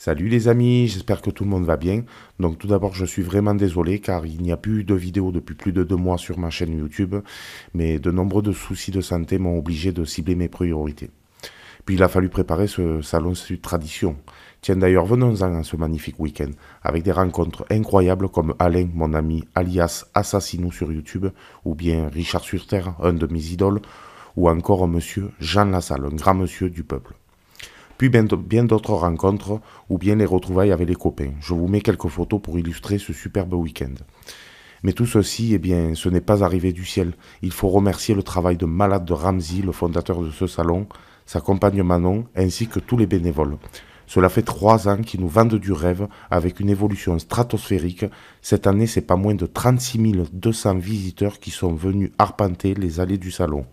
Salut les amis, j'espère que tout le monde va bien. Donc tout d'abord, je suis vraiment désolé car il n'y a plus de vidéos depuis plus de 2 mois sur ma chaîne YouTube, mais de nombreux soucis de santé m'ont obligé de cibler mes priorités. Puis il a fallu préparer ce salon Sud Tradition. Tiens d'ailleurs, venons-en à ce magnifique week-end, avec des rencontres incroyables comme Alain, mon ami, alias Assassinou sur YouTube, ou bien Richard Surter, un de mes idoles, ou encore monsieur Jean Lassalle, un grand monsieur du peuple. Puis bien d'autres rencontres ou bien les retrouvailles avec les copains. Je vous mets quelques photos pour illustrer ce superbe week-end. Mais tout ceci, eh bien, ce n'est pas arrivé du ciel. Il faut remercier le travail de malade de Ramzi, le fondateur de ce salon, sa compagne Manon, ainsi que tous les bénévoles. Cela fait 3 ans qu'ils nous vendent du rêve avec une évolution stratosphérique. Cette année, c'est pas moins de 36 200 visiteurs qui sont venus arpenter les allées du salon.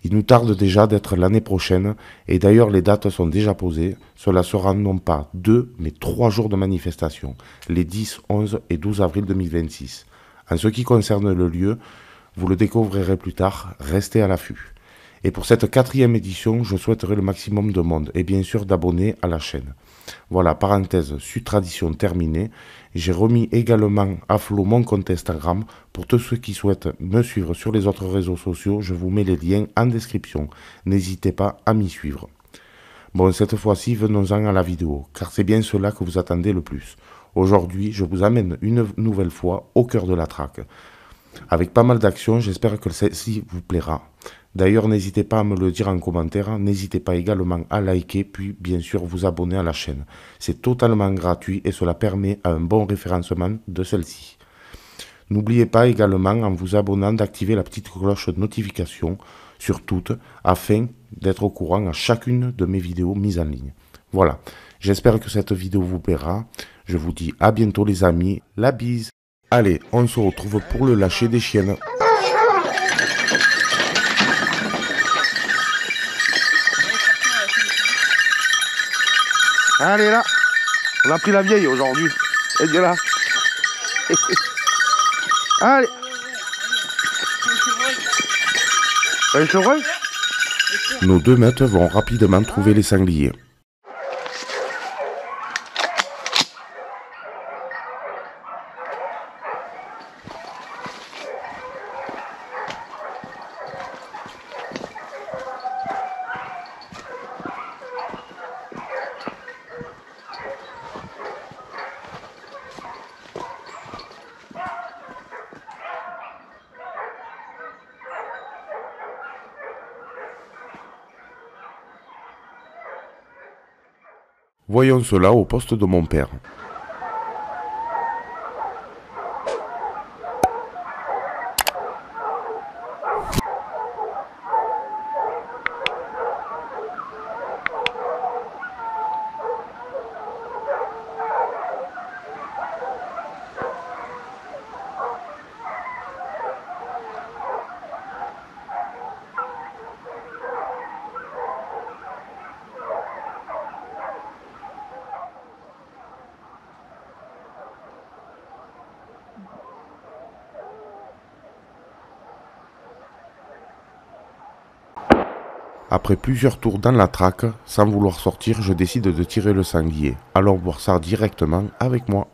Il nous tarde déjà d'être l'année prochaine, et d'ailleurs les dates sont déjà posées. Cela sera non pas 2, mais 3 jours de manifestation, les 10, 11 et 12 avril 2026. En ce qui concerne le lieu, vous le découvrirez plus tard, restez à l'affût. Et pour cette 4e édition, je souhaiterais le maximum de monde, et bien sûr d'abonnés à la chaîne. Voilà, parenthèse, Sud Tradition terminée. J'ai remis également à flot mon compte Instagram. Pour tous ceux qui souhaitent me suivre sur les autres réseaux sociaux, je vous mets les liens en description. N'hésitez pas à m'y suivre. Bon, cette fois-ci, venons-en à la vidéo, car c'est bien cela que vous attendez le plus. Aujourd'hui, je vous amène une nouvelle fois au cœur de la traque. Avec pas mal d'actions, j'espère que celle-ci vous plaira. D'ailleurs, n'hésitez pas à me le dire en commentaire, n'hésitez pas également à liker, puis bien sûr vous abonner à la chaîne. C'est totalement gratuit et cela permet à un bon référencement de celle-ci. N'oubliez pas également en vous abonnant d'activer la petite cloche de notification sur toutes afin d'être au courant à chacune de mes vidéos mises en ligne. Voilà, j'espère que cette vidéo vous plaira. Je vous dis à bientôt les amis, la bise. Allez, on se retrouve pour le lâcher des chiennes. Allez là, on a pris la vieille aujourd'hui. Elle est là. Allez. Un chevreuil. Nos 2 meutes vont rapidement trouver les sangliers. Voyons cela au poste de mon père. Après plusieurs tours dans la traque, sans vouloir sortir, je décide de tirer le sanglier. Allons voir ça directement avec moi.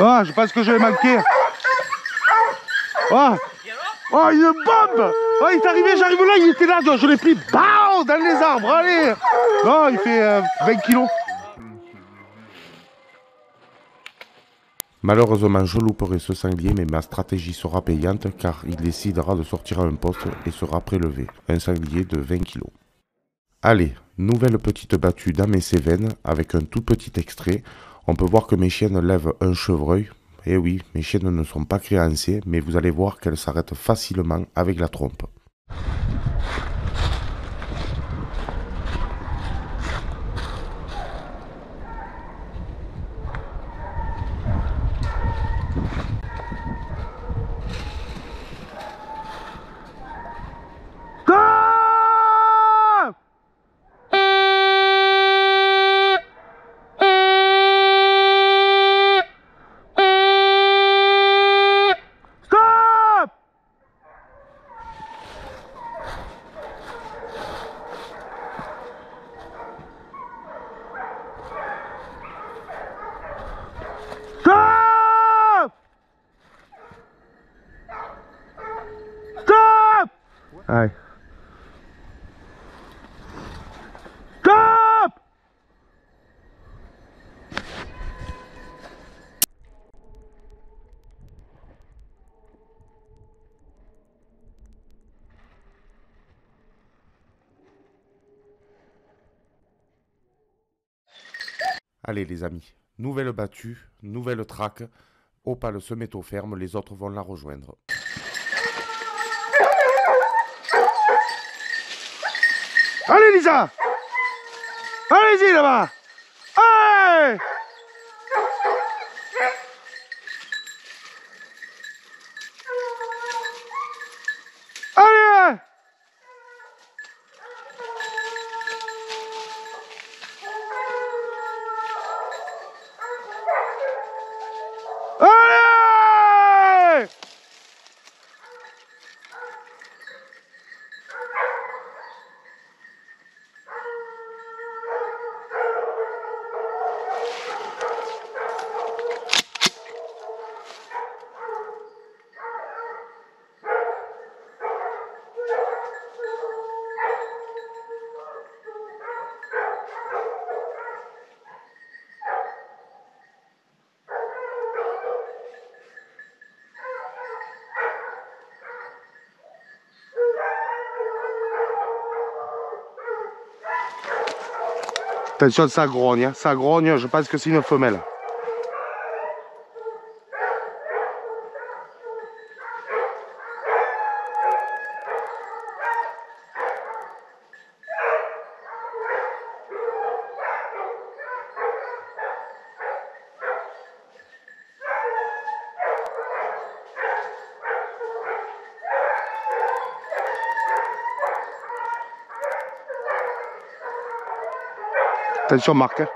Oh, je pense que je vais manquer. Oh, oh une bombe. Oh, il est arrivé, j'arrive là, il était là, je l'ai pris, BAM dans les arbres, allez. Non, il fait 20 kilos. Malheureusement, je louperai ce sanglier, mais ma stratégie sera payante car il décidera de sortir à un poste et sera prélevé. Un sanglier de 20 kg. Allez, nouvelle petite battue dans mes Cévennes avec un tout petit extrait. On peut voir que mes chiennes lèvent un chevreuil. Eh oui, mes chiennes ne sont pas créancées, mais vous allez voir qu'elles s'arrêtent facilement avec la trompe. Allez. Stop! Allez les amis, nouvelle battue, nouvelle traque. Opale se met au ferme, les autres vont la rejoindre. Allez Lisa! Allez-y là-bas! Allez! Allez! Allez! Attention, ça grogne, hein. Ça grogne, je pense que c'est une femelle. Attention Marc. Hein.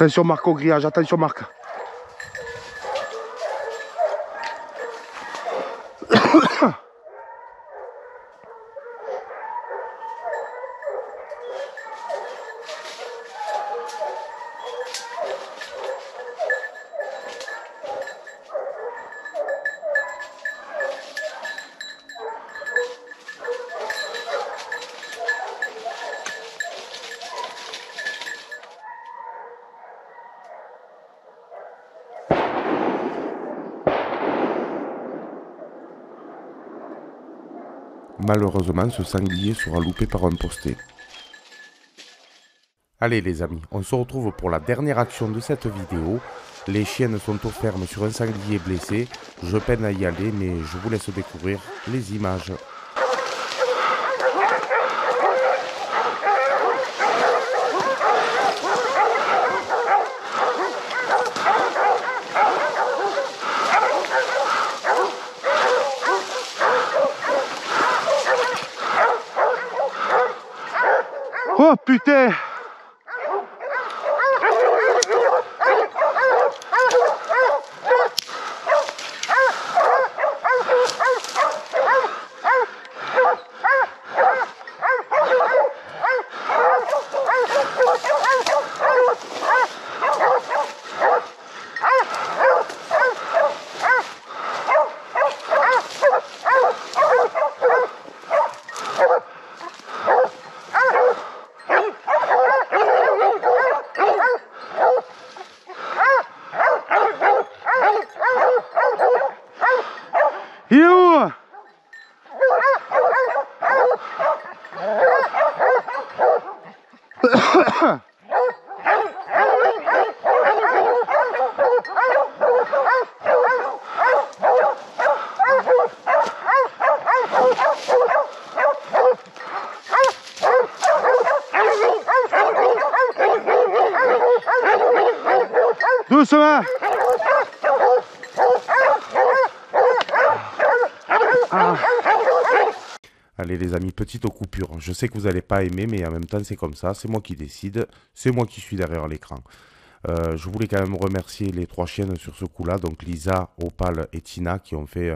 Attention Marc au grillage, attention Marc. Malheureusement, ce sanglier sera loupé par un posté. Allez les amis, on se retrouve pour la dernière action de cette vidéo. Les chiennes sont aux fermes sur un sanglier blessé. Je peine à y aller, mais je vous laisse découvrir les images. Oh putain! Il est où? Doucement. Allez les amis, petite coupure. Je sais que vous n'allez pas aimer, mais en même temps c'est comme ça. C'est moi qui décide. C'est moi qui suis derrière l'écran. Je voulais quand même remercier les 3 chiennes sur ce coup-là. Donc Lisa, Opal et Tina qui ont fait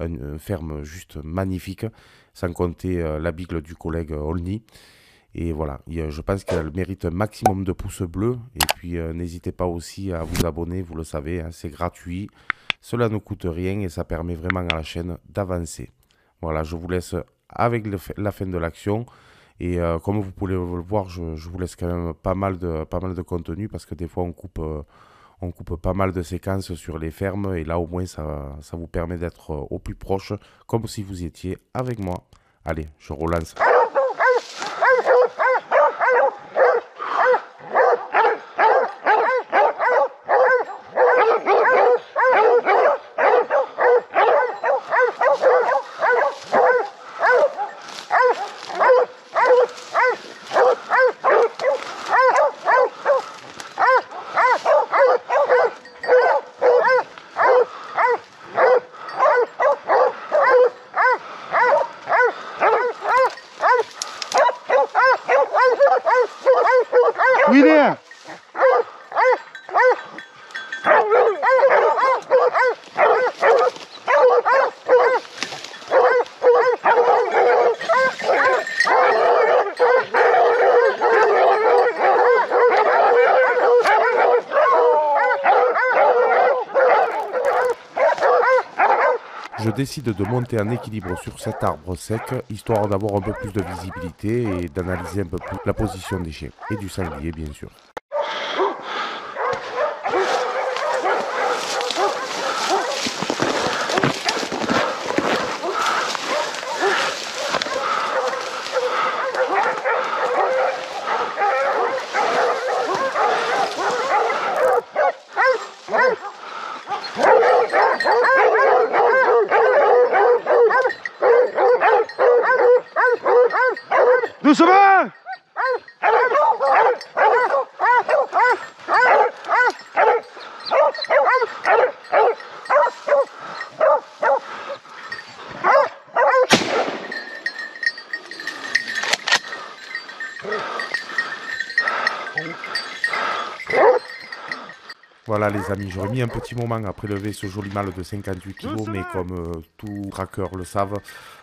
une ferme juste magnifique. Sans compter la bigle du collègue Olny. Et voilà, je pense qu'elle mérite un maximum de pouces bleus. Et puis n'hésitez pas aussi à vous abonner, vous le savez, hein, c'est gratuit. Cela ne coûte rien et ça permet vraiment à la chaîne d'avancer. Voilà, je vous laisse avec la fin de l'action. Et comme vous pouvez le voir, je vous laisse quand même pas mal de contenu parce que des fois on coupe pas mal de séquences sur les fermes. Et là au moins ça vous permet d'être au plus proche, comme si vous étiez avec moi. Allez, je relance. Où il est? Je décide de monter en équilibre sur cet arbre sec, histoire d'avoir un peu plus de visibilité et d'analyser un peu plus la position des chiens. Et du sanglier, bien sûr. Doucement! Voilà les amis, j'aurais mis un petit moment à prélever ce joli mâle de 58 kg, mais comme tout traqueur le savent,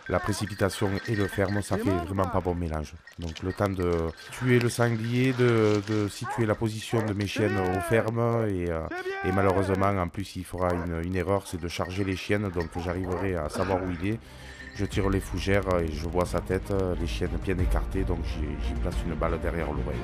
la précipitation et le ferme, ça fait vraiment pas bon mélange. Donc le temps de tuer le sanglier, de situer la position de mes chiennes aux fermes, et malheureusement en plus il fera une erreur, c'est de charger les chiennes, donc j'arriverai à savoir où il est. Je tire les fougères et je vois sa tête, les chiennes bien écartées, donc j'y place une balle derrière l'oreille.